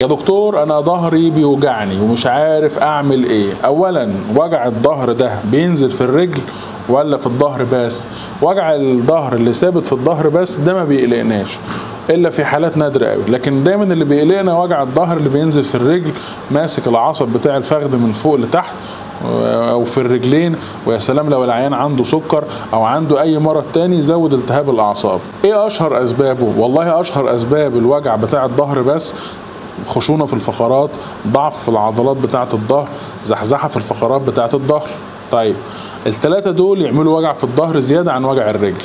يا دكتور انا ظهري بيوجعني ومش عارف اعمل ايه. اولا وجع الظهر ده بينزل في الرجل ولا في الظهر بس؟ وجع الظهر اللي ثابت في الظهر بس ده ما بيقلقناش الا في حالات نادره قوي، لكن دايما اللي بيقلقنا وجع الظهر اللي بينزل في الرجل، ماسك العصب بتاع الفخذ من فوق لتحت او في الرجلين، ويا سلام لو العيان عنده سكر او عنده اي مرض تاني يزود التهاب الاعصاب. ايه اشهر اسبابه؟ والله اشهر اسباب الوجع بتاع الظهر بس خشونة في الفقرات، ضعف في العضلات بتاعة الظهر، زحزحة في الفقرات بتاعة الظهر. طيب الثلاثة دول يعملوا وجع في الظهر زيادة عن وجع الرجل.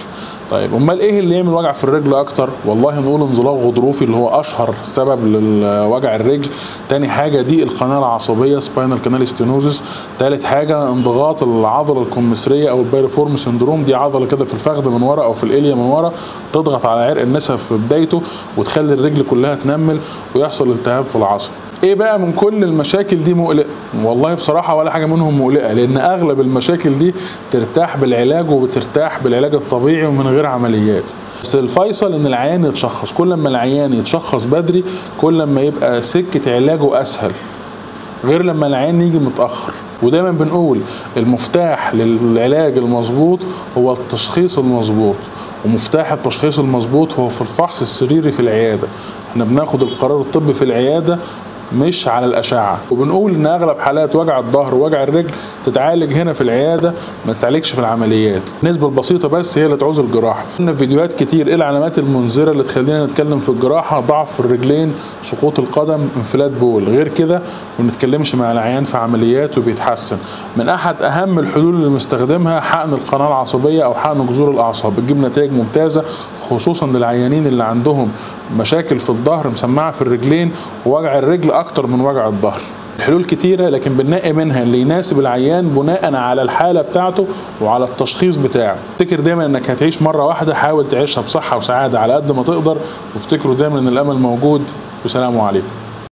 طيب امال ايه اللي يعمل وجع في الرجل اكتر؟ والله نقول انزلاق غضروفي اللي هو اشهر سبب لوجع الرجل. تاني حاجه دي القناه العصبيه سباينال كانال ستينوزس. تالت حاجه انضغاط العضله الكمثريه او البايريفورم سندروم، دي عضله كده في الفخذ من ورا او في الاليا من ورا تضغط على عرق النسا في بدايته وتخلي الرجل كلها تنمل ويحصل التهاب في العصب. ايه بقى من كل المشاكل دي مقلق؟ والله بصراحة ولا حاجة منهم مقلقة، لان اغلب المشاكل دي ترتاح بالعلاج وبترتاح بالعلاج الطبيعي ومن غير عمليات. بس الفيصل ان العيان يتشخص. كل ما العيان يتشخص بدري كل ما يبقى سكة علاجه اسهل، غير لما العيان يجي متأخر. ودايما بنقول المفتاح للعلاج المظبوط هو التشخيص المظبوط، ومفتاح التشخيص المظبوط هو في الفحص السريري في العيادة. احنا بناخد القرار الطبي في العيادة مش على الأشعة، وبنقول إن أغلب حالات وجع الظهر ووجع الرجل تتعالج هنا في العيادة، ما تتعالجش في العمليات. النسبة البسيطة بس هي اللي تعوز الجراحة. قلنا في فيديوهات كتير إيه العلامات المنذرة اللي تخلينا نتكلم في الجراحة؟ ضعف في الرجلين، سقوط القدم، انفلات بول. غير كده ما بنتكلمش مع العيان في عمليات وبيتحسن. من أحد أهم الحلول اللي بنستخدمها حقن القناة العصبية أو حقن جذور الأعصاب، بتجيب نتائج ممتازة خصوصا للعيانين اللي عندهم مشاكل في الظهر مسمعة في الرجلين ووجع الرجل اكتر من وجع الظهر. الحلول كتيرة لكن بننقي منها اللي يناسب العيان بناء على الحالة بتاعته وعلى التشخيص بتاعه. افتكر دايما انك هتعيش مرة واحدة، حاول تعيشها بصحة وسعادة على قد ما تقدر، وافتكروا دايما ان الامل موجود. والسلام عليكم.